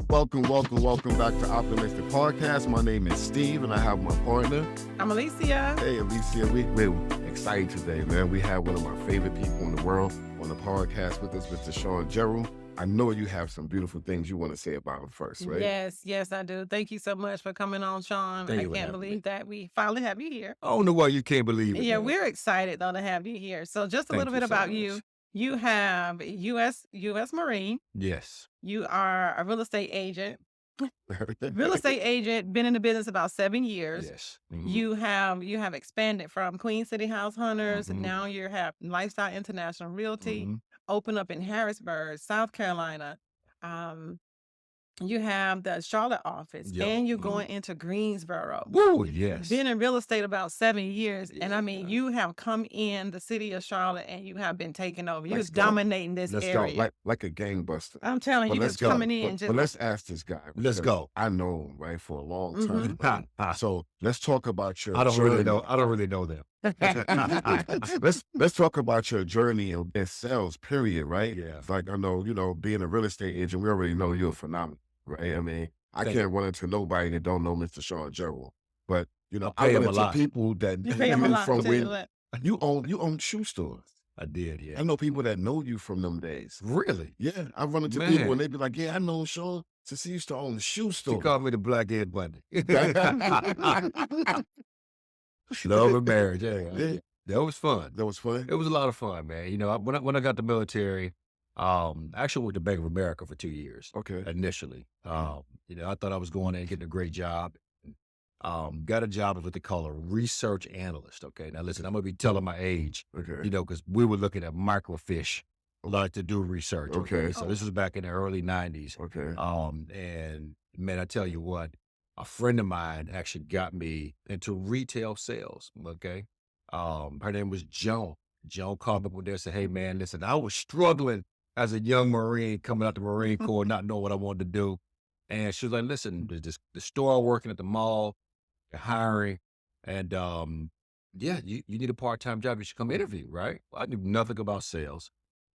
Welcome back to Optimistic Podcast. My name is Steve, and I have my partner. I'm Alicia. Hey, Alicia, we're excited today, man. We have one of my favorite people in the world on the podcast with us, Mr. Shawn, Gerald. I know you have some beautiful things you want to say about him first, right? Yes, I do. Thank you so much for coming on, Shawn. Thank I you for can't having me. believe that we finally have you here. I don't know why you can't believe it. Yeah, man. we're excited though to have you here. So just a Thank little you bit so about much. you. You have U.S. Marine. Yes. You are a real estate agent. Been in the business about 7 years. Yes. You have expanded from Queen City House Hunters. Mhm. Now you have Lifestyle International Realty. Mhm. Open up in Harrisburg, South Carolina. You have the Charlotte office, Yep. and you're going into Greensboro. Woo, yes. Been in real estate about 7 years, and I mean, Yeah. you have come in the city of Charlotte, and you have been taking over. You're Let's go. dominating this Let's area. go, like a gangbuster. I'm telling But you, let's just go. coming in. But Just let's ask this guy. Let's because go. I know him, right, for a long Mhm. time. I So let's talk about your don't journey. really know. I don't really know them. let's talk about your journey in sales, period, right? Yeah. It's like, I know, being a real estate agent, we already know you're phenomenal, right? I mean, I Thank can't run into nobody that don't know Mr. Shawn Gerald. But, I I pay run him a into lot. people that you pay them a lot. from Tell you when what. you own shoe stores. I did, yeah. I know people that know you from them days. Really? Yeah, I run into Man. people and they be like, yeah, I know Shawn since he used to own the shoe She store. called me the Black Ed Bundy. Love and marriage. Yeah. That was fun. That was fun. It was a lot of fun, man. You know, when I got the military, I actually worked at Bank of America for 2 years. Okay. Initially. I thought I was going in and getting a great job. Got a job as what they call a research analyst. Okay. Now listen, I'm gonna be telling my age, Okay. because we were looking at microfiche, like to do research. Okay. So this was back in the early 90s. Okay. And man, I tell you what, a friend of mine actually got me into retail sales. Okay. Her name was Joan. Joan called me up one day and said, hey man, listen, I was struggling as a young Marine coming out the Marine Corps, not knowing what I wanted to do. And she was like, listen, there's the store working at the mall, they're hiring, and you need a part-time job. You should come interview, right? Well, I knew nothing about sales.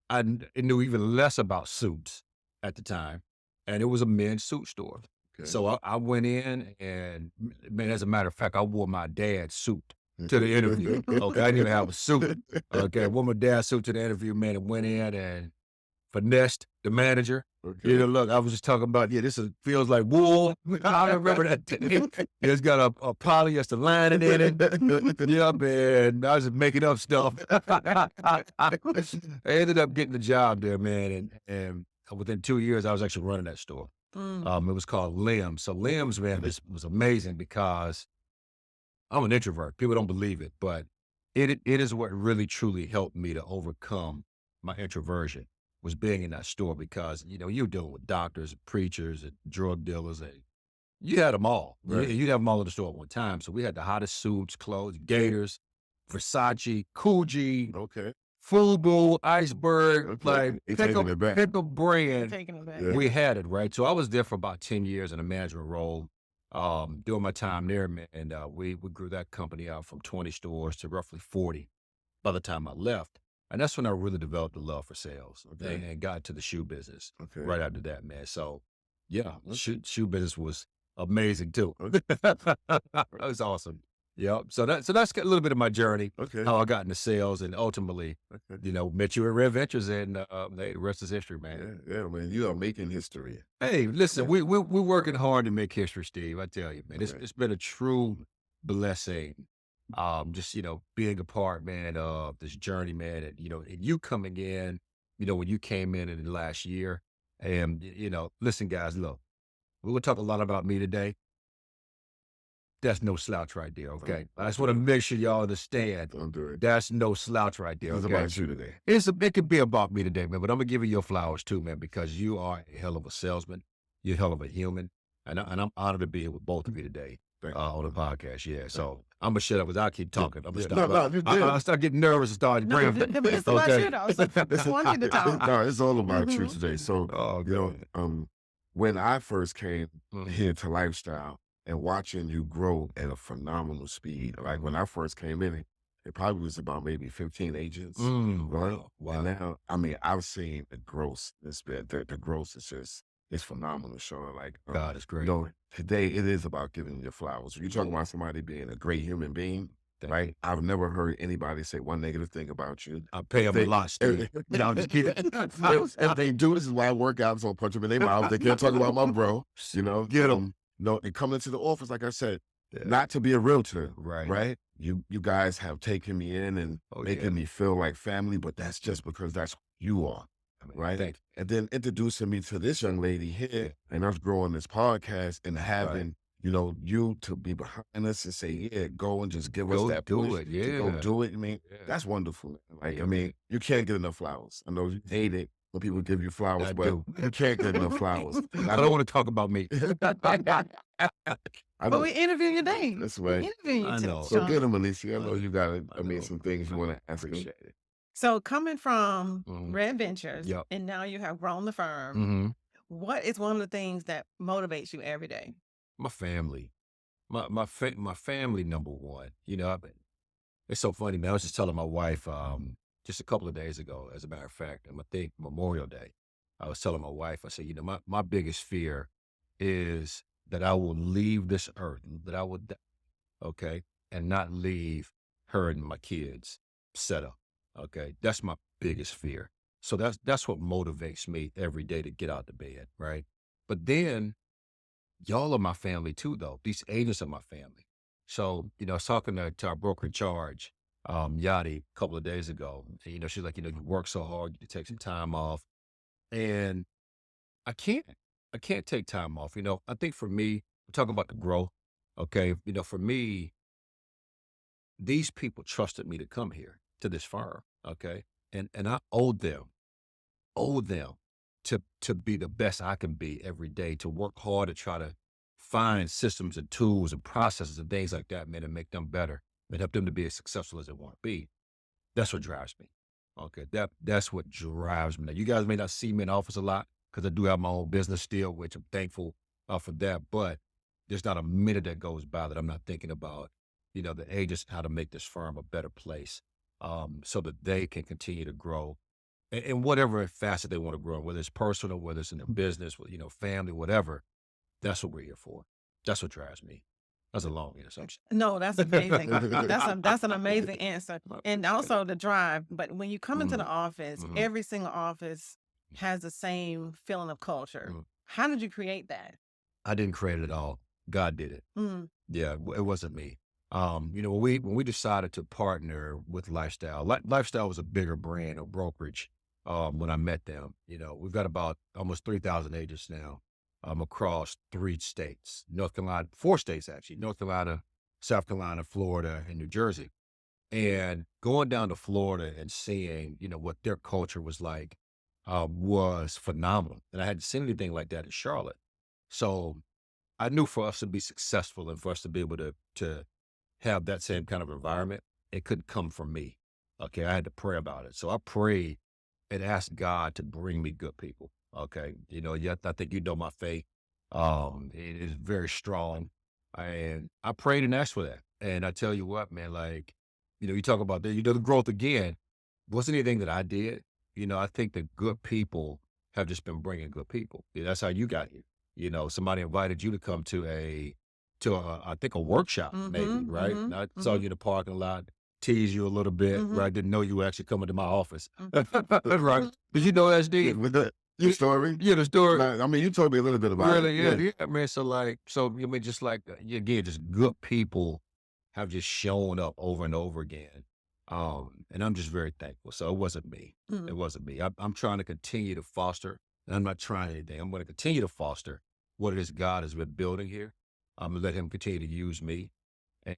I knew even less about suits at the time, and it was a men's suit store. Okay. So I went in, and man, as a matter of fact, I wore my dad's suit to the interview. Okay, I didn't even have a suit. Okay, I wore my dad's suit to the interview, man, and went in and finessed the manager. Okay. Look, I was just talking about, feels like wool. I remember that thing. It's got a polyester lining in it. Yeah, man. I was just making up stuff. I ended up getting the job there, man. And within 2 years, I was actually running that store. It was called Limbs. So Limbs, man, this was amazing because I'm an introvert. People don't believe it, but it is what really, truly helped me to overcome my introversion. Was being in that store because, you're dealing with doctors, and preachers, and drug dealers, and you had them all. Right. You'd have them all in the store at one time. So we had the hottest suits, clothes, Gators, Versace, Coogee, Okay. Fubu, Iceberg, Okay. like He taking it back. pick a brand. Taking it back. Yeah. We had it, right? So I was there for about 10 years in a management role. During my time there, man, and we grew that company out from 20 stores to roughly 40 by the time I left. And that's when I really developed a love for sales. Okay. And got into the shoe business Okay. right after that, man. So, yeah, Okay. shoe business was amazing too. Okay. That was awesome. Yep. So that's a little bit of my journey, Okay. how I got into sales, and ultimately, Okay. met you at Red Ventures, and the rest is history, man. Yeah, man. You are making history. Hey, listen, we're working hard to make history, Steve. I tell you, man, Okay. it's been a true blessing. Just being a part, man, of this journey, man, and and you coming in, when you came in the last year, and listen, guys, look, we're gonna talk a lot about me today. That's no slouch right there, okay? I just want to make sure y'all understand. Don't do it. That's no slouch right there. It's Okay? about you today. It could be about me today, man, but I'm gonna give you your flowers too, man, because you are a hell of a salesman. You're a hell of a human, and I'm honored to be here with both of you today Thank you. on the podcast. Yeah, so I'm gonna shut up because I keep talking. I'm gonna Yeah. stop. No, you I did. start getting nervous and start No, breathing. it's about Okay. you though. So I want you to talk. No, it's all about you Mhm. today. So, Oh, God. when I first came Mhm. here to Lifestyle and watching you grow at a phenomenal speed, like when I first came in, it probably was about maybe 15 agents, right? Wow. And now, I mean, I've seen the growth. The growth is just it's phenomenal, Shawn. Like, God is great. you know, today it is about giving your flowers. You're talking about somebody being a great human being, right? I've never heard anybody say one negative thing about you. I pay them a lot, Steve. No, I'm just kidding. If they do, this is why I work out, so I'll punch them in their mouth. They can't talk about my bro, you know? Get them. No, and coming into the office, like I said, Yeah. not to be a realtor, Right. right? You guys have taken me in and making me feel like family, but that's just because that's who you are, right? Thanks. And then introducing me to this young lady here and us growing this podcast and having, you know, you to be behind us and say, yeah, go and just give us that push to go do it. I mean, that's wonderful. Like, I mean, you can't get enough flowers. I know you hate it when people give you flowers, but you can't get enough flowers. I don't want to talk about me. But we interview your name. That's right. Interview you I too, know. So Shawn. get him, Alicia. I know you got, I mean, some things you want to ask him. Appreciate it. So coming from Red Ventures, Yep. and now you have grown the firm, Mm-hmm. what is one of the things that motivates you every day? My family. My family, number one. You know, it's so funny, man. I was just telling my wife just a couple of days ago, as a matter of fact, I think Memorial Day, I was telling my wife, I said, you know, my biggest fear is that I will leave this earth, that I would die, okay, and not leave her and my kids set up, okay? That's my biggest fear. So that's what motivates me every day to get out of bed, right? But then, y'all are my family too, though. These agents are my family. So, you know, I was talking to our broker in charge, Yadi, a couple of days ago. And, you know, she's like, you know, you work so hard, you take some time off. And I can't take time off. You know, I think for me, we're talking about the growth. Okay. You know, for me, these people trusted me to come here to this firm. Okay. And I owe them to be the best I can be every day, to work hard to try to find systems and tools and processes and things like that, man, to make them better and help them to be as successful as they want to be. That's what drives me. Okay. That's what drives me. Now, you guys may not see me in the office a lot because I do have my own business still, which I'm thankful for that. But there's not a minute that goes by that I'm not thinking about, you know, the agents, how to make this firm a better place so that they can continue to grow in whatever facet they want to grow, whether it's personal, whether it's in their business, you know, family, whatever. That's what we're here for. That's what drives me. That's a long answer. No, that's amazing. That's an amazing answer. And also the drive. But when you come into the office, every single office has the same feeling of culture. How did you create that? I didn't create it at all. God did it. Yeah, it wasn't me. You know, when we decided to partner with Lifestyle, Lifestyle was a bigger brand or brokerage when I met them. You know, we've got about almost 3,000 agents now across 3 states, 4 states actually, North Carolina, South Carolina, Florida, and New Jersey. And going down to Florida and seeing, you know, what their culture was like was phenomenal. And I hadn't seen anything like that in Charlotte. So I knew for us to be successful and for us to be able to have that same kind of environment, it couldn't come from me. Okay. I had to pray about it. So I prayed and asked God to bring me good people. Okay. You know, I think you know my faith. It is very strong. And I prayed and asked for that. And I tell you what, man, like, you know, you talk about the growth again. Wasn't anything that I did. You know, I think the good people have just been bringing good people. Yeah, that's how you got here. You know, somebody invited you to come to I think a workshop, maybe, right? And I saw you in the parking lot, tease you a little bit, right? Didn't know you were actually coming to my office, right? Did you know SD? With your story? Yeah, the story. I mean, you told me a little bit about Really, it. yeah, man. So I mean, just like, again, just good people have just shown up over and over again. And I'm just very thankful. So it wasn't me. It wasn't me. I'm trying to continue to foster, and I'm not trying anything. I'm going to continue to foster what it is God has been building here. I'm going to let him continue to use me. And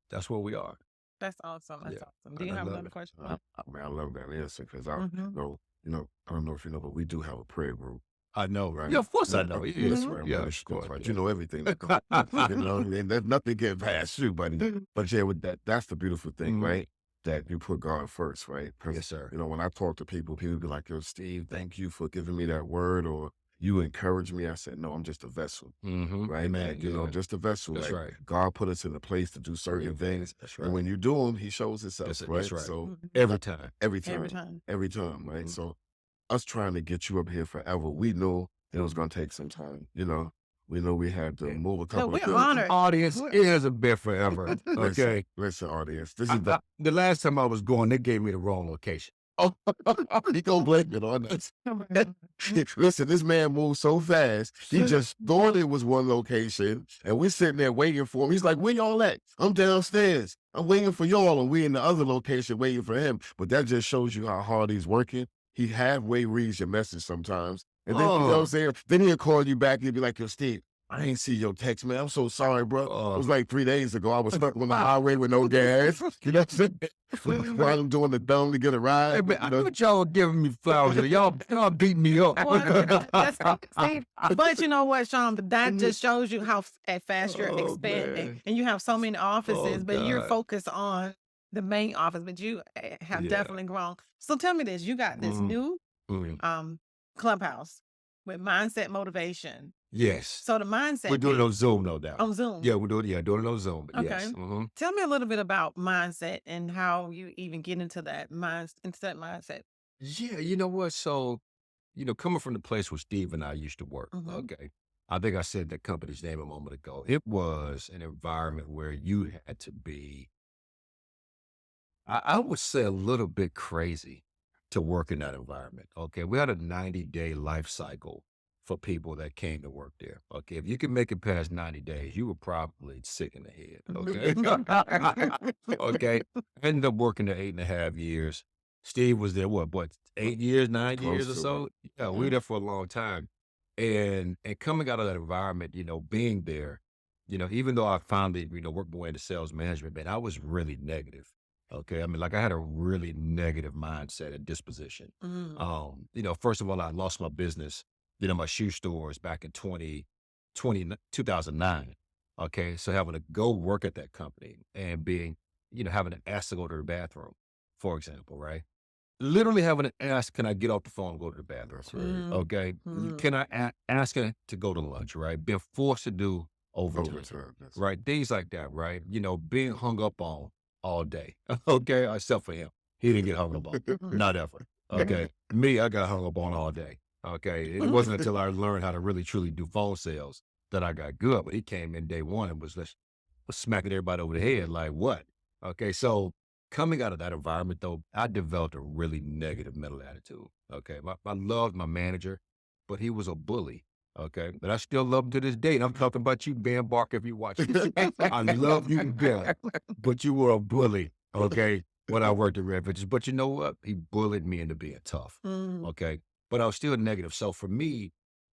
that's where we are. That's awesome. That's awesome. Do you have another question? I love that answer because I know, I don't know if you know, but we do have a prayer group. I know, right? Yeah, of course I know. That's right. Yeah, That's of course. right. You know everything. You know, and there's nothing getting past you, buddy. But yeah, with that's the beautiful thing, right? That you put God first, right? Yes, sir. You know, when I talk to people be like, yo, Steve, thank you for giving me that word, or you encourage me. I said, no, I'm just a vessel, right? Amen. You know, just a vessel. That's like, right. God put us in a place to do certain things. That's right. And when you do them, he shows himself, right? That's right. So Every time. every time, right? So us trying to get you up here forever, we know it was going to take some time. You know, we know we had to move a So couple we're of honored. Audience is a bit forever. Okay. Listen, audience. This is the last time I was going, they gave me the wrong location. Oh, he gonna blame it on us. Listen, this man moved so fast. He just thought it was one location, and we're sitting there waiting for him. He's like, "Where y'all at? I'm downstairs. I'm waiting for y'all, and we in the other location waiting for him." But that just shows you how hard he's working. He halfway reads your message sometimes, and then you know what I'm saying. Then he'll call you back and he'll be like, "Yo, Steve, I ain't see your text, man. I'm so sorry, bro. It was like 3 days ago. I was stuck on the highway with no gas. You know what I'm saying? While I'm doing the thumb to get a ride. Hey, man, I thought y'all were giving me flowers. Y'all beating me up. But you know what, Shawn? But that just shows you how fast you're expanding. Man. And you have so many offices, but you're God. focused on the main office. But you have definitely grown. So tell me this. You got this new clubhouse with mindset motivation. Yes. So the mindset. We're doing it on Zoom, no doubt. On Zoom. Yeah, we're doing it on Zoom. But Okay. Yes. Tell me a little bit about mindset and how you even get into that mindset. Yeah, you know what? So, coming from the place where Steve and I used to work, okay. I think I said that company's name a moment ago. It was an environment where you had to be, I would say, a little bit crazy to work in that environment. Okay. We had a 90-day life cycle for people that came to work there. Okay. If you could make it past 90 days, you were probably sick in the head. Okay. Okay. Ended up working there 8.5 years. Steve was there, what, 8 years, 9 years or so? Yeah, we were there for a long time. And coming out of that environment, being there, even though I finally, worked my way into sales management, man, I was really negative. Okay. I mean, like I had a really negative mindset and disposition. First of all, I lost my business, my shoe stores back in 2009. Okay. So having to go work at that company and being, having to ask to go to the bathroom, for example, right? Literally having to ask, can I get off the phone and go to the bathroom? Okay. Can I ask her to go to lunch, right? Being forced to do overtime, right? Things like that, right? Being hung up on all day. Okay. Except for him. He didn't get hung up on. Not ever. Okay. Me, I got hung up on all day. Okay. It wasn't until I learned how to really, truly do phone sales that I got good. But he came in day one and was smacking everybody over the head. Like, what? Okay. So coming out of that environment, though, I developed a really negative mental attitude. Okay. I loved my manager, but he was a bully. Okay. But I still love him to this day. And I'm talking about you, Ben Barker, if you watch this. I love you, Ben, but you were a bully. Okay. When I worked at Red Ventures. But you know what? He bullied me into being tough. Okay. But I was still negative. So for me,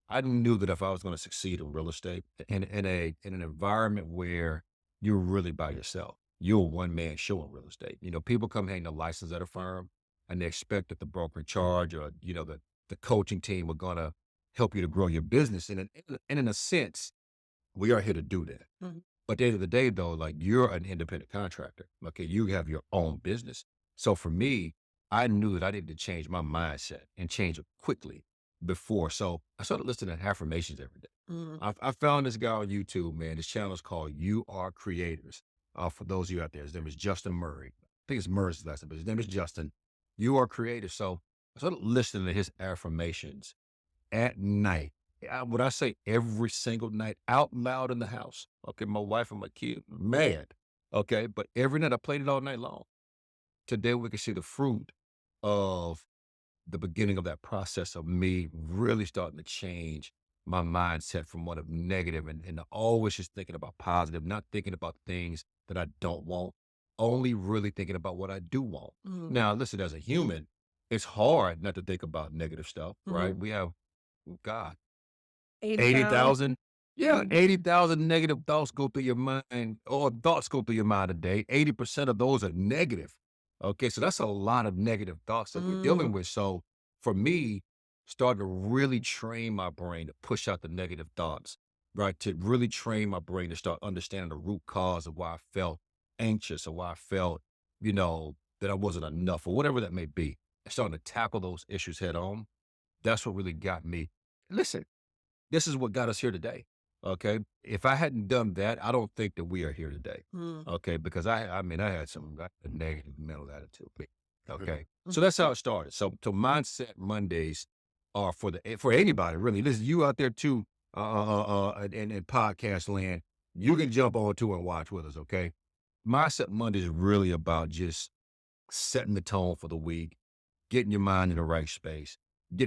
I knew that if I was going to succeed in real estate in an environment where you're really by yourself, you're a one-man show in real estate. People come hang the license at a firm and they expect that the broker in charge or, the coaching team are going to help you to grow your business. And in a sense, we are here to do that. But at the end of the day, though, like you're an independent contractor. Okay. You have your own business. So for me, I knew that I needed to change my mindset and change it quickly before. So I started listening to affirmations every day. I found this guy on YouTube, man. This channel is called You Are Creators. For those of you out there, his name is Justin Murray. I think it's Murray's last name, but his name is Justin. You Are Creators. So I started listening to his affirmations at night. Would I say every single night out loud in the house? Okay, my wife and my kid, mad. Okay, but every night I played it all night long. Today we can see the fruit of the beginning of that process of me really starting to change my mindset from one of negative and always just thinking about positive, not thinking about things that I don't want, only really thinking about what I do want. Now, listen, as a human, it's hard not to think about negative stuff, right? We have, God, 80,000. Yeah, 80,000 negative thoughts go through your mind, or thoughts go through your mind a day. 80% of those are negative. Okay, so that's a lot of negative thoughts that we're dealing with. So for me, starting to really train my brain to push out the negative thoughts, right? To really train my brain to start understanding the root cause of why I felt anxious or why I felt, that I wasn't enough or whatever that may be. And starting to tackle those issues head on. That's what really got me. Listen, this is what got us here today. Okay. If I hadn't done that, I don't think that we are here today. Okay. Because I had a negative mental attitude. Okay. So that's how it started. So Mindset Mondays or for anybody really. Listen, you out there too, in podcast land, you can jump on too and watch with us. Okay, Mindset Monday is really about just setting the tone for the week, getting your mind in the right space,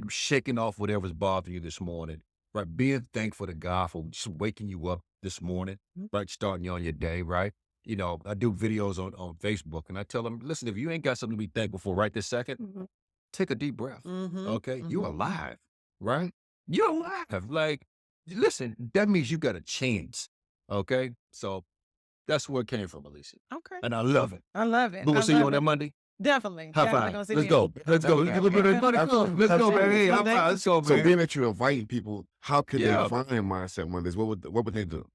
shaking off whatever's bothering you this morning, right? Being thankful to God for just waking you up this morning, right? Starting you on your day, right? You know, I do videos on Facebook and I tell them, listen, if you ain't got something to be thankful for right this second, take a deep breath. Okay. You're alive, right? You're alive. Like, listen, that means you got a chance. Okay. So that's where it came from, Alicia. Okay. And I love it. I love it. We're gonna see you on that Monday. Definitely. High Definitely five. gonna see Let's me. go. Let's go. Let's go. Let's go, man. Hey, high five. Let's go, man. So being that you're inviting people, how could they find Mindset Mondays? What would they do?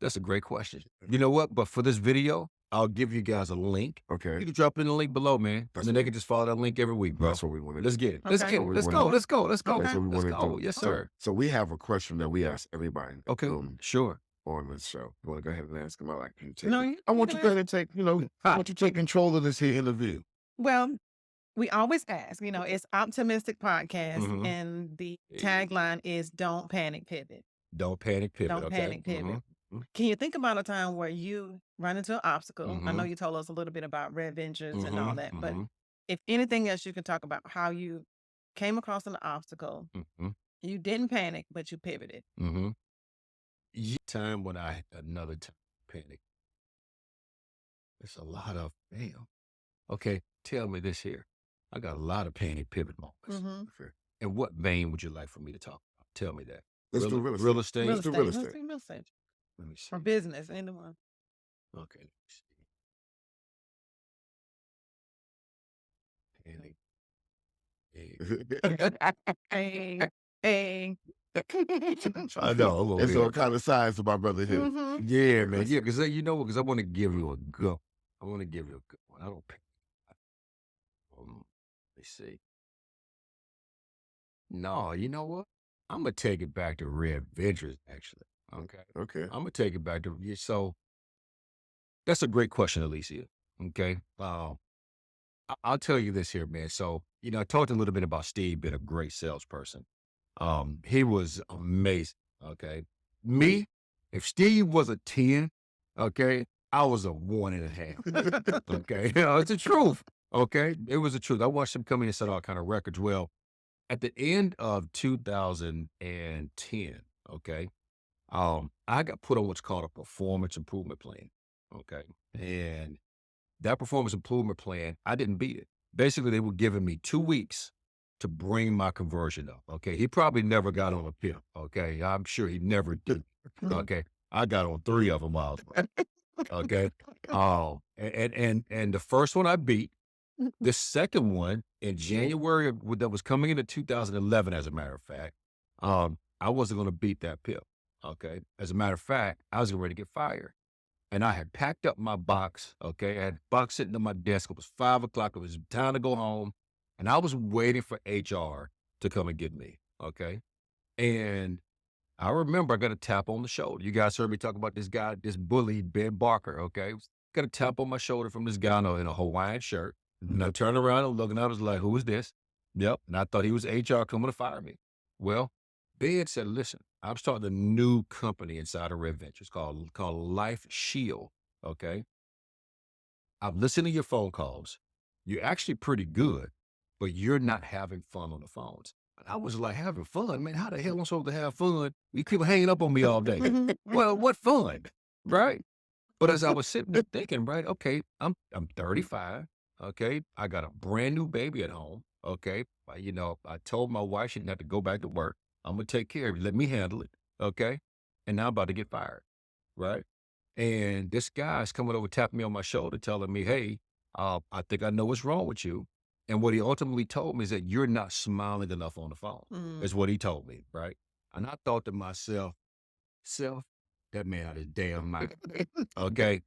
That's a great question. You know what? But for this video, I'll give you guys a link. Okay. You can drop in the link below, man. And then they can just follow that link every week, bro. That's what we want to do. Let's get it. Okay. Let's get it. Let's go. Let's go. Let's go. That's what we Let's want to go. do. Yes, sir. So we have a question that we ask everybody. Okay. Sure. On this show. You want to go ahead and ask them? I like you. I want you to go ahead and take, I want you to take control of this here interview. Well, we always ask, it's Optimistic Podcast, and the tagline is "Don't panic, pivot." Don't panic, pivot. Don't panic, pivot. Can you think about a time where you run into an obstacle? I know you told us a little bit about Red Ventures and all that, but if anything else, you can talk about how you came across an obstacle. You didn't panic, but you pivoted. Time when I had another time panic. There's a lot of Okay, tell me this here. I got a lot of panic pivot moments. And what vein would you like for me to talk about? Tell me that. Let's do real estate. Real estate. Let's do real estate. Let's do real estate. Let me see. Or business, anyone. Okay. Panic. Hey. I know. It's all kind of size to my brother here. Yeah, man. Yeah, because you know what? Because I want to give you a good. I want to give you a good one. I don't pick. Let's see. No, you know what? I'm gonna take it back to Red Ventures. Actually, Okay. I'm gonna take it back to so. That's a great question, Alicia. Okay. I'll tell you this here, man. So, I talked a little bit about Steve being a great salesperson. He was amazing. Okay. Me, if Steve was a 10, okay, I was a 1.5. Okay. It's the truth. Okay. It was the truth. I watched him come in and set all kind of records. Well, at the end of 2010, okay, I got put on what's called a performance improvement plan. Okay. And that performance improvement plan, I didn't beat it. Basically, they were giving me 2 weeks to bring my conversion up. Okay. He probably never got on a PIP. Okay. I'm sure he never did. Okay. I got on 3 of them. Okay. And the first one I beat. The second one in January that was coming into 2011, as a matter of fact, I wasn't going to beat that PIP. Okay. As a matter of fact, I was ready to get fired. And I had packed up my box. Okay. I had a box sitting on my desk. It was 5 o'clock. It was time to go home. And I was waiting for HR to come and get me. Okay. And I remember I got a tap on the shoulder. You guys heard me talk about this guy, this bully, Ben Barker. Okay. Got a tap on my shoulder from this guy in a Hawaiian shirt. And I turned around and looked, and I was like, who is this? Yep. And I thought he was HR coming to fire me. Well, Ben said, listen, I'm starting a new company inside of Red Ventures called Life Shield. Okay. I've listened to your phone calls. You're actually pretty good, but you're not having fun on the phones. And I was like, having fun? Man, how the hell am I supposed to have fun? You keep hanging up on me all day. Well, what fun? Right? But as I was sitting there thinking, right, okay, I'm 35. Okay. I got a brand new baby at home. Okay. I told my wife she didn't have to go back to work. I'm going to take care of you. Let me handle it. Okay. And now I'm about to get fired. Right. And this guy's coming over, tapping me on my shoulder, telling me, hey, I think I know what's wrong with you. And what he ultimately told me is that you're not smiling enough on the phone, is what he told me. Right. And I thought to myself, that man out of his damn mind. Okay.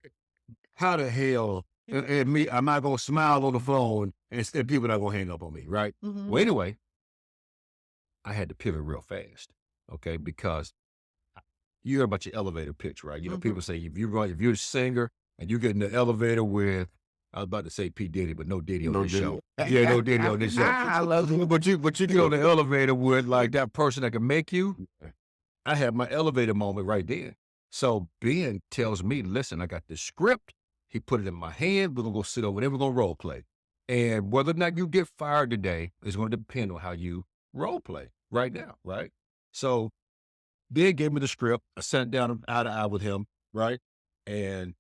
How the hell am I going to smile on the phone and people not going to hang up on me? Right. Well, anyway, I had to pivot real fast. Okay. Because you hear about your elevator pitch, right? People say if you're a singer and you get in the elevator with I was about to say P. Diddy, but no Diddy on No this Diddy. show. Yeah, no Diddy on this show. I love it. But you get on the elevator with like that person that can make you. I had my elevator moment right there. So Ben tells me, listen, I got this script. He put it in my hand. We're going to go sit over there. We're going to role play. And whether or not you get fired today is going to depend on how you role play right now, right? So Ben gave me the script. I sat down eye to eye with him, right? And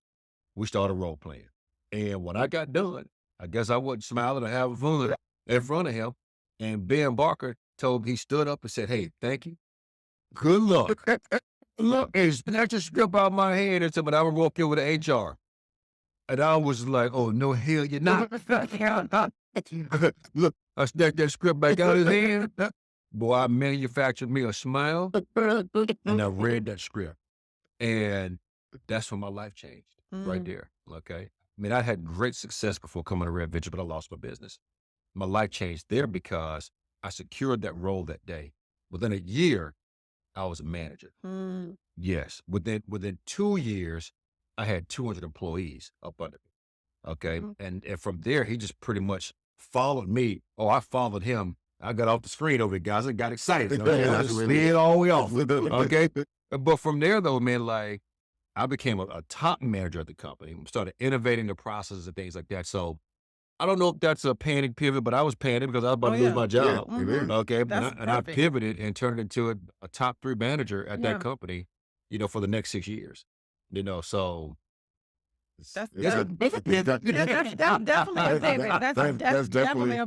we started role playing. And when I got done, I guess I wasn't smiling or having fun in front of him. And Ben Barker he stood up and said, hey, thank you. Good luck. Look, and snatched a script out of my hand and said, but I would walk in with the HR. And I was like, oh, no, hell, you're not. Look, I snatched that script back out of his hand. Boy, I manufactured me a smile, and I read that script. And that's when my life changed, right there, okay? I mean, I had great success before coming to Red Venture, but I lost my business. My life changed there because I secured that role that day. Within a year, I was a manager. Yes. Within 2 years, I had 200 employees up under me. Okay. And from there, he just pretty much followed me. Oh, I followed him. I got off the screen over it, guys. I got excited. I just slid all the way off. Okay. But from there, though, man, like I became a top manager at the company, started innovating the processes and things like that. So I don't know if that's a panic pivot, but I was panicking because I was about to lose my job. Yeah, okay. And I pivoted and turned into a top 3 manager at that company, for the next 6 years. So that's definitely a pivot. That's definitely a pivot. That's definitely a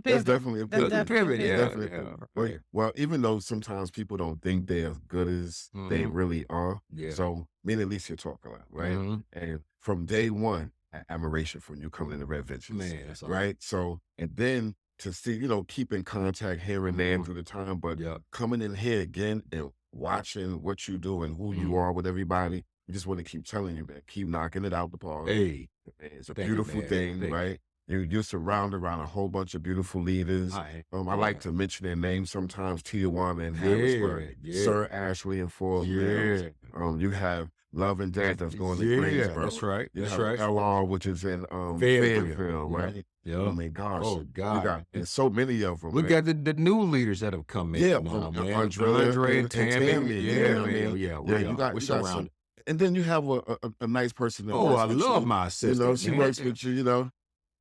pivot. Yeah. Well, even though sometimes people don't think they're as good as they really are. Yeah. So me and Alicia talk a lot, right? And from day one, admiration for you coming into Red Ventures, man, right? So, and then to see, keep in contact here and there through the time, but coming in here again and watching what you do and who you are with everybody, we just want to keep telling you, man, keep knocking it out the park. Hey, it's a beautiful thing, right? You're surrounded around a whole bunch of beautiful leaders. I like to mention their names sometimes, Tijuana and Harrisburg, Sir Ashley and Fort Mills. You have Love and Death that's going to Greensboro. That's right. You have LR, which is in Fayetteville, right? Yeah. Oh my gosh. Oh God. There's so many of them. Look at the new leaders that have come in. Yeah, Andre and Tammy. Yeah. You got some. And then you have a nice person. That I love my sister. She works with you.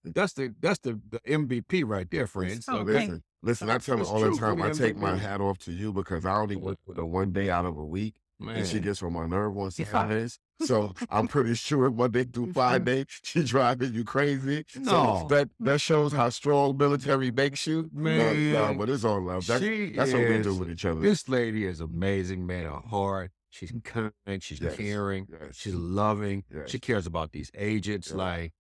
That's the MVP right there, friends. Listen, I tell her all the time, I take my hat off to you because I only work with her one day out of a week. Man. And she gets on my nerve on Saturdays. So I'm pretty sure Monday through Friday, she's driving you crazy. No. So that shows how strong military makes you. Man. No, but it's all love. That's what we do with each other. This lady is amazing, man. Her heart. She's kind. She's caring. She's loving. She cares about these agents. Like,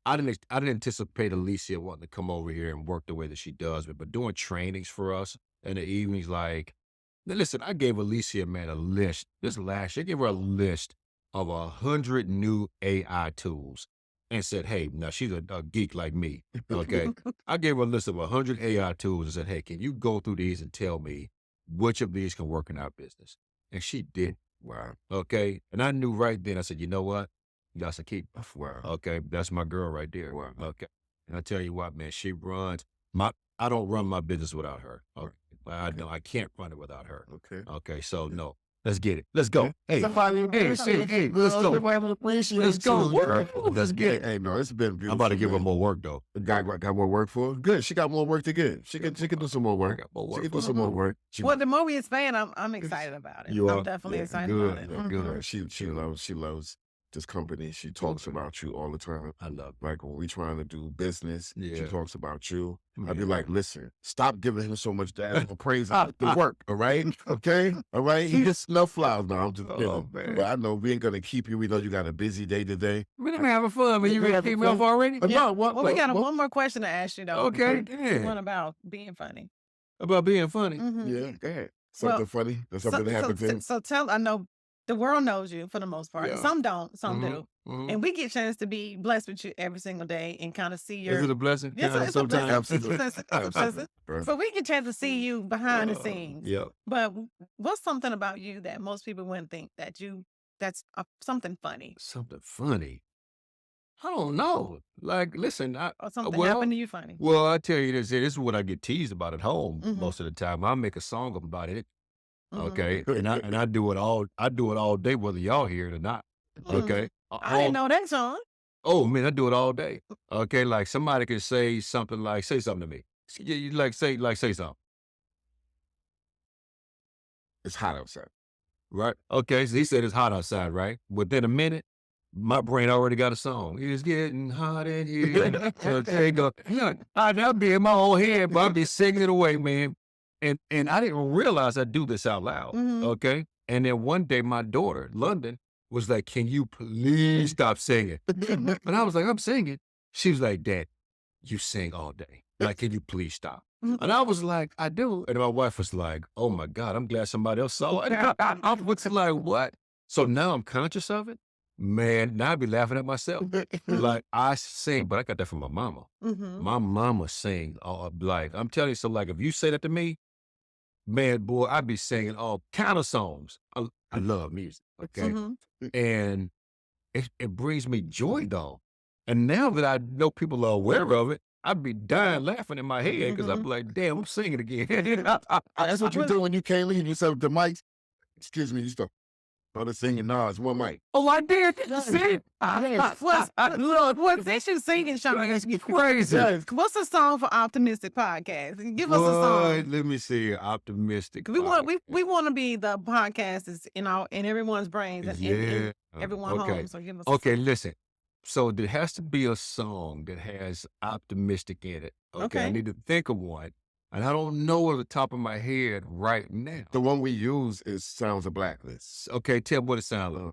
I didn't anticipate Alicia wanting to come over here and work the way that she does, but doing trainings for us in the evenings, like, listen, I gave Alicia, man, a list. This last year, I gave her a list of 100 new AI tools and said, hey, now she's a geek like me, okay? I gave her a list of 100 AI tools and said, hey, can you go through these and tell me which of these can work in our business? And she did. Wow. Okay? And I knew right then, I said, you know what? That's a keep. Wow. Okay? That's my girl right there. Wow. Okay? And I tell you what, man, she runs. I don't run my business without her. Okay? I can't run it without her. Okay. So no, let's get it. Let's go. Hey, let's go. Let's go. Let's get it. Hey, no, it's been beautiful. I'm about to give her more work though. Got more work for her? Good. She got more work to get. She can do some more work. She can do some more work. Well, the more we expand, I'm excited about it. I'm definitely excited about it. Good. She loves this company. She talks about you all the time. I love it. Like when we trying to do business, she talks about you. I'd be like, listen, stop giving him so much praise the work, all right? Okay? All right? He gets enough flowers now. I'm just kidding. But I know we ain't going to keep you. We know you got a busy day today. We're having fun, but you going to keep me off already? Yeah. Well, we got one more question to ask you, though. Okay. One about being funny. About being funny? Yeah, go ahead. Something funny? That's something that happened to him? So I know the world knows you for the most part. Yeah. Some don't, some do. And we get a chance to be blessed with you every single day and kind of see your... Is it a blessing? Yes, it's a blessing. Absolutely. It's a blessing. But we get a chance to see you behind the scenes. Yeah. But what's something about you that most people wouldn't think that's something funny? Something funny? I don't know. Like, listen, or something happened to you funny? Well, I tell you this is what I get teased about at home Mhm. most of the time. I make a song about it, Mhm. okay, and I do it all day, whether y'all hear it or not, okay. I didn't know that, Shawn. Oh man, I do it all day, okay. Like somebody can say something like, say something to me. You like say something, It's hot outside. right? Okay, so he said it's hot outside, right? Within a minute, my brain already got a song. It's getting hot in here. Okay, go. I'll be in my own head, but I'll be singing it away, man. And I didn't realize I do this out loud. Mhm. Okay. And then one day my daughter, London, was like, "Can you please stop singing?" And I was like, "I'm singing." She was like, "Dad, you sing all day. Like, can you please stop?" And I was like, "I do." And my wife was like, "Oh my God, I'm glad somebody else saw it." I was like, "What?" So now I'm conscious of it. Man, now I be laughing at myself. Like I sing, but I got that from my mama. Mhm. My mama sing like I'm telling you, so like if you say that to me, man, boy, I be singing all kind of songs. I love music, okay? Mhm. And it brings me joy though. And now that I know people are aware of it, I'd be dying laughing in my head because I'd be like, damn, I'm singing again. That's what you do when you came in. You said the mics. Excuse me. You started singing. No, it's one mic. Oh, I did. See? Look, since you singing, Shawn, It's crazy. Yes. what's a song for Optimistic Podcast? Give us a Boy, song. let me see. Optimistic. 'Cause we want to be the podcast is in everyone's brains and in everyone's Okay. home. So give us Okay, a song. listen. So there has to be a song that has optimistic in it. Okay. I Okay. need to think of one. And I don't know at the top of my head right now. The one we use is Sounds of Blackness. Okay, tell me what it sounds like.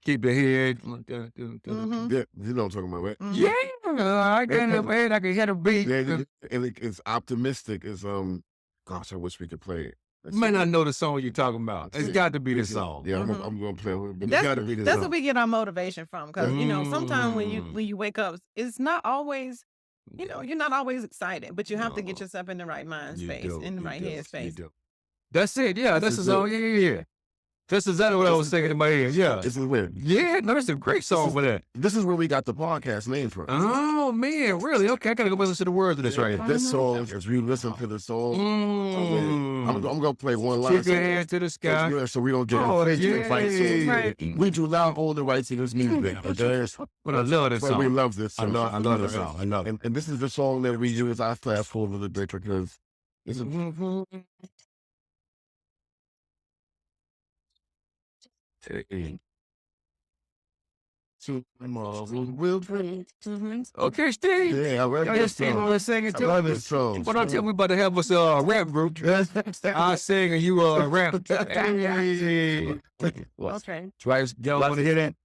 Keep your head. Mhm. Yeah, you know what I'm talking about, right? Mhm. Yeah, I get in my head. I can hear the beat. Yeah, and it's optimistic. It's gosh, I wish we could play it. Let's Man, see. I know the song you're talking about. Let's It's see. got to be the song. Yeah, Mhm. I'm gonna play a little bit. It's got to be the That's song. where we get our motivation from. Because sometimes when Mm. you wake up, it's not always you're not always excited, but you have to get No, yourself in the right mind you space, do. in the You right do. head You space. do. That's it. Yeah, This that's the is song. Yeah. That's exactly what I was thinking in my head. Yeah. This is where Yeah, no, that's a great song for that. this is where we got the podcast name from. Oh man, really? Okay, I gotta go listen to the words of this right here. This song, as we listen to the song, I'm gonna play one line. Take your hands to the sky. Yeah, so we don't get Oh, infringement yeah. rights. Right. We do not own the rights to this music. Okay? But I love this But we song. love this I song. love this song. I love it. And this is the song that we use. I fast forward a little bit because this is tomorrow will bring. Okay, Steve. Yeah, I love Y'all this just Steve song. on singing I too. love this song. Why don't you tell me about to have us a rap group? I sing and you rap. Hey. Okay. Right, y'all want to hear that?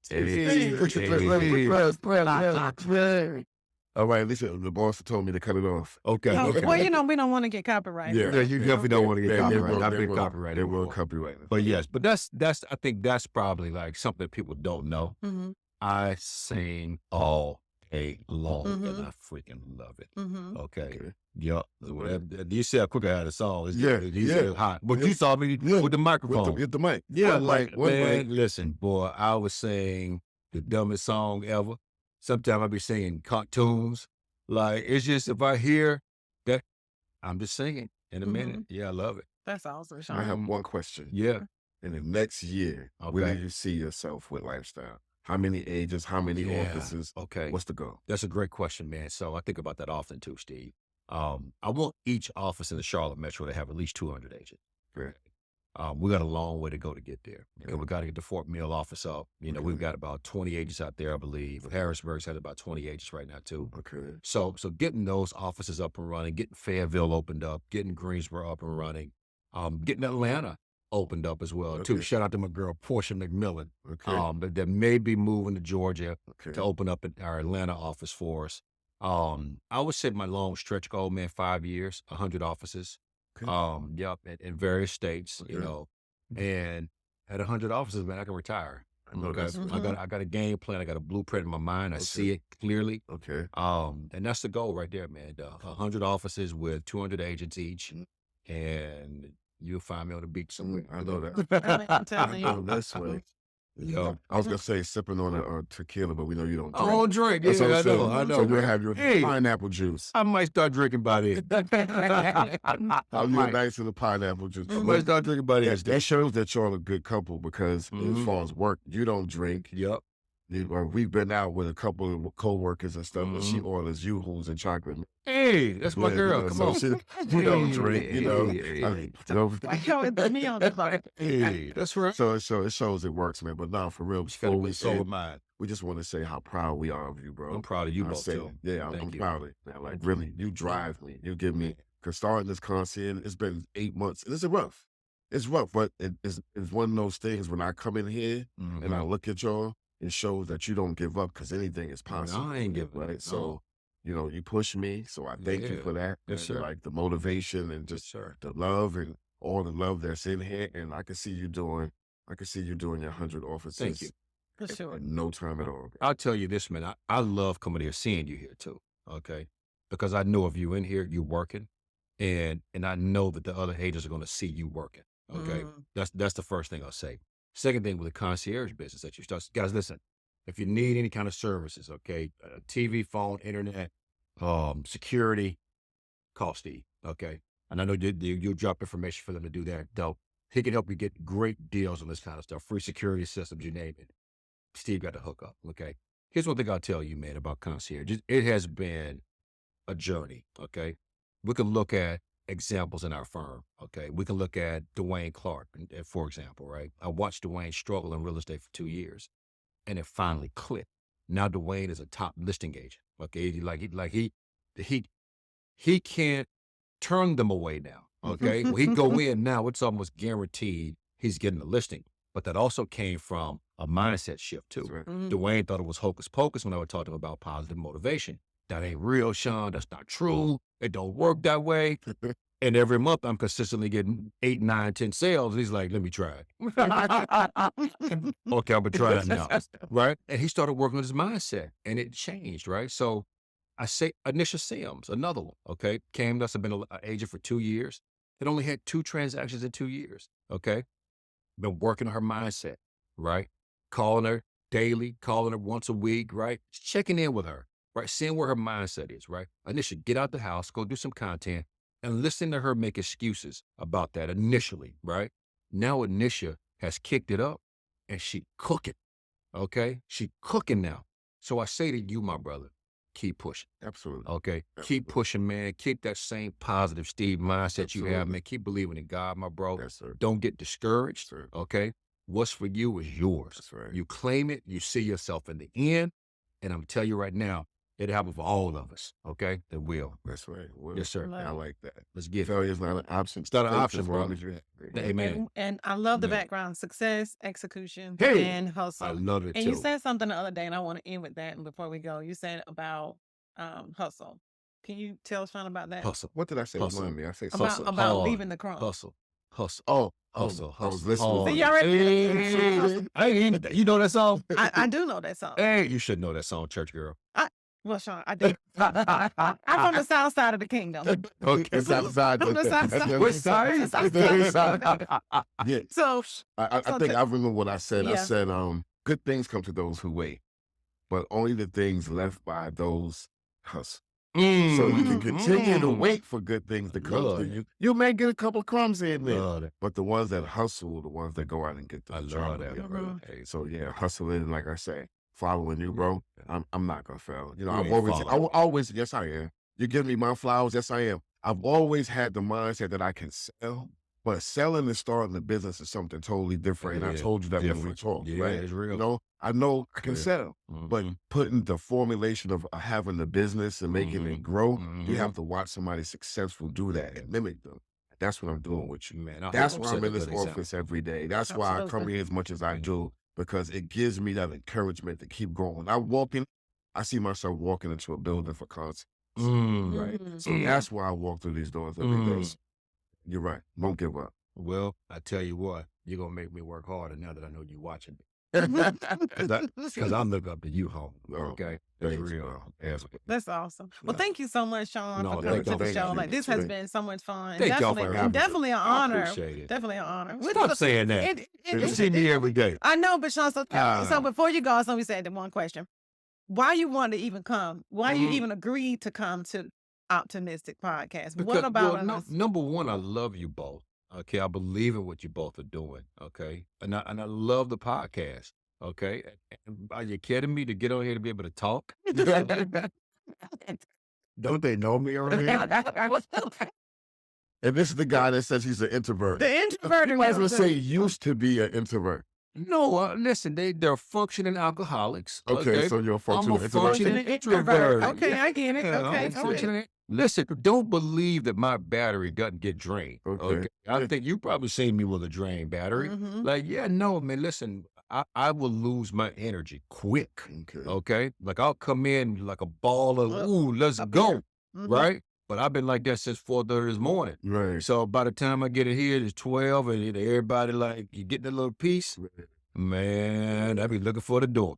All right, listen, the boss told me to cut it off. Okay. Oh, Okay. well, we don't want to get copyrighted. Yeah, you definitely don't want to get They copyrighted. will- I've they been will- copyrighted. They will before. copyright it. But yes, but that's I think that's probably like something people don't know. Mhm. I sing all day long and Mhm. I freaking love it. Mhm. Okay. Okay. Yup. You see how quick I had a song. Yeah, He yeah. said hot. But you Yeah. saw me Yeah. with the microphone. With the mic. Yeah, One like, mic, one man, mic. listen, boy, I would sing the dumbest song ever. Sometimes I'd be singing cartoons. Like, it's just, if I hear that, I'm just singing in a minute. Yeah, I love it. That's awesome, I Shawn. have one question. Yeah. In the next year, where Okay. do you see yourself with lifestyle? How many ages? How many Yeah. offices? Okay. What's the goal? That's a great question, man. So I think about that often too, Steve. I want each office in the Charlotte Metro to have at least 200 agents. Great. We got a long way to go to get there. Okay. And we got to get the Fort Mill office up. We've Okay. got about 20 agents out there, I believe. Harrisburg's had about 20 agents right now too. Okay. So getting those offices up and running, getting Fayetteville opened up, getting Greensboro up and running, getting Atlanta opened up as well too. Okay. Shout out to my girl Portia McMillan. Okay. That may be moving to Georgia Okay. to open up our Atlanta office for us. I would say my long stretch goal, man, 5 years, 100 offices. Okay. Yep, in various states, Okay. and at 100 offices, man, I can retire. I know Okay, that's Mhm. I got a game plan. I got a blueprint in my mind. I Okay. see it clearly. Okay. And that's the goal right there, man. 100 offices with 200 agents each, and you'll find me on the beach somewhere. I know that. I'm telling I know you. that's way. Yo, I was gonna say sipping on a tequila, but we know you don't I drink. don't drink. That's what Yeah, I'm I saying. know. I know. So you'll have your Hey. pineapple juice. I might start drinking by then. I'll be nice to the pineapple juice. I might start drinking by then. That shows that y'all a good couple because as far as work, you don't drink. Yep. We've been out with a couple of co-workers and stuff, and she orders Yoo-Hoos and chocolate. Hey, that's my girl. Come on. She don't drink, you know. Me on the phone. Hey, that's right. So it shows it works, man. But no, for real, before we soul of mine. we just want to say how proud we are of you, bro. I'm proud of you both too. Yeah, I'm proud of it, man. Like really, you drive me. You give me. Cause starting this concert, it's been 8 months, and it's rough. It's rough, but it's one of those things when I come in here and I look at y'all, it shows that you don't give up because anything is possible. No, I ain't giving up. Right? So, you know, you push me. So I thank you for that. Yes, sir. Like the motivation and just the love and all the love that's in here. And I can see you doing your 100 offices. Thank you. For sure. In no time at all. Bro. I'll tell you this, man. I love coming here, seeing you here too. Okay. Because I know if you in here, you're working. And I know that the other agents are going to see you working. Okay. That's the first thing I'll say. Second thing with the concierge business that you start, guys, listen, if you need any kind of services, okay, TV, phone, internet, security, call Steve, okay? And I know you'll drop information for them to do that. He can help you get great deals on this kind of stuff, free security systems, you name it. Steve got the hook up, okay? Here's one thing I'll tell you, man, about concierge. It has been a journey, okay? We can look at examples in our firm, okay? We can look at Dwayne Clark, for example, right? I watched Dwayne struggle in real estate for 2 years, and it finally clicked. Now Dwayne is a top listing agent, okay? He can't turn them away now, okay? When he go in now, it's almost guaranteed he's getting a listing. But that also came from a mindset shift too. Right. Dwayne thought it was hocus pocus when I would talk to him about positive motivation. That ain't real, Shawn. That's not true. It don't work that way. And every month I'm consistently getting 8, 9, 10 sales. And he's like, let me try it. Okay, I'm gonna try that now. Right? And he started working on his mindset and it changed, right? So I say Anisha Sims, another one, okay? Came to us, I've been an agent for 2 years. It only had 2 transactions in 2 years, okay? Been working on her mindset, right? Calling her daily, calling her once a week, right? Checking in with her. Right, seeing where her mindset is, right? Anisha, get out the house, go do some content, and listen to her make excuses about that initially, right? Now Anisha has kicked it up, and she cooking, okay? She cooking now. So I say to you, my brother, keep pushing. Absolutely. Okay? Absolutely. Keep pushing, man. Keep that same positive Steve mindset you have, man. Keep believing in God, my bro. Yes, sir. Don't get discouraged, Sir. Okay? What's for you is yours. That's right. You claim it, you see yourself in the end, and I'm telling you right now, it'll happen for all of us, okay? It will. That's right. Well, Yes, sir. I like that. Let's get it. Failure's not an option. It's not an Faith option, as long bro. as you have it. Amen. And I love the Yeah. background: success, execution, Hey! and hustle. I love it And too. you said something the other day, and I want to end with that. And before we go, you said about hustle. Can you tell Shawn about that? Hustle. What did I say? Hustle. Remind me. I say About hustle. about leaving the crumb. Hustle. Hustle. Oh, Hustle. I was Hustle. listening. See, you already- Hey, I ain't even, you know that song? I do know that song. Hey, you should know that song, church girl. Well, Shawn, I do. I'm from the south side of the kingdom. Okay. It's outside. From the south side. Which side? South side. Yeah. So I So think to- I remember what I said. I Yeah. said, good things come to those who wait, but only the things left by those hustle. So you can continue to wait for good things to come Love to it. you. You may get a couple crumbs in there, Love it. but the ones that hustle, the ones that go out and get the I job love that, done. brother. Hey, So yeah, hustling, like I say, following you, bro. I'm not gonna fail. You know, You I've ain't always, following. yes, I am. You give me my flowers, yes, I am. I've always had the mindset that I can sell, but selling and starting a business is something totally different. And I Yeah, told you that when we different. talked, Yeah, right? it's real. You know, I know I can Yeah. sell, but putting the formulation of having the business and making it grow, you have to watch somebody successful do that and mimic them. That's what I'm doing with you. Man, I That's hope why I'm I'm in setting a this good example. office every day. That's why I come Absolutely. here as much as I do, because it gives me that encouragement to keep going. I see myself walking into a building for concerts, right? So that's why I walk through these doors every day. You're right. Don't give up. Well, I tell you what, you're going to make me work harder now that I know you're watching me. Because I look up to you, home. Okay. That's real. That's awesome. Well, thank you so much, Shawn, for coming thank to the y'all. show. Like, this has been so much fun. Thank y'all for Definitely, having me. definitely an I honor. appreciate it. Definitely an honor. Stop saying that. You see me every day. I know, but Shawn, so before you go, I we said the one question. Why you wanted to even come? Why you even agreed to come to Optimistic Podcast? Because, what about number one, I love you both. Okay, I believe in what you both are doing. Okay, and I love the podcast. Okay, and are you kidding me to get on here to be able to talk? Don't they know me already? And this is the guy that says he's an introvert. The introvert. You might as well say used to be an introvert. No, listen, they're functioning alcoholics. Okay, so you're a functioning introvert. Okay, I get it. Okay. Listen, don't believe that my battery doesn't get drained. Okay. I think you probably seen me with a drained battery. Like, no, man, listen, I will lose my energy quick. Okay. Like, I'll come in like a ball of, let's go. Right. But I've been like that since 4:30 this morning. Right. So by the time I get it here, it's 12, and everybody like, you get that little piece. Right. Man, I be looking for the door.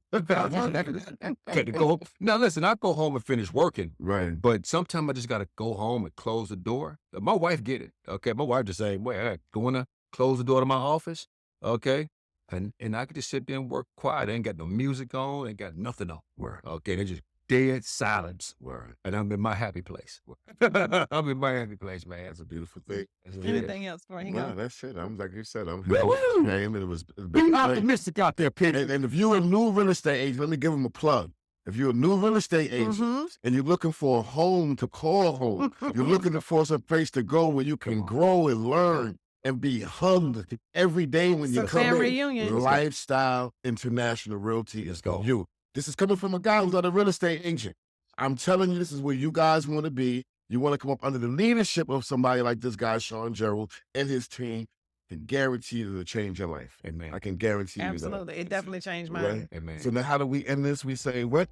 Now, listen, I go home and finish working. Right. But sometimes I just got to go home and close the door. My wife get it. Okay. My wife the same way. I go in there, close the door to my office. Okay. And I could just sit there and work quiet. I ain't got no music on. Ain't got nothing on. Word. Okay. They just dead silence. Word. And I'm in my happy place. I'm in my happy place, man. That's a beautiful thing. Anything else for you? No, that's it. I'm like you said, I'm and it was be optimistic out there, Penny. And if you're a new real estate agent, let me give them a plug. If you're a new real estate agent and you're looking for a home to call home, you're looking for some place to go where you can grow and learn and be hugged every day when you come in. Reunion. Lifestyle International Realty is for you. This is coming from a guy who's not a real estate agent. I'm telling you, this is where you guys want to be. You want to come up under the leadership of somebody like this guy, Shawn Gerald, and his team. I can guarantee you to change your life. Amen. I can guarantee you that. Absolutely. It definitely changed mine. Right? Amen. So now how do we end this? We say what?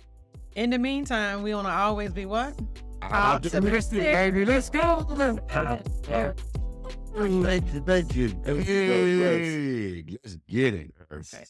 In the meantime, we want to always be what? Optimistic, baby. Let's go. Thank you. Hey, let's get it. Okay.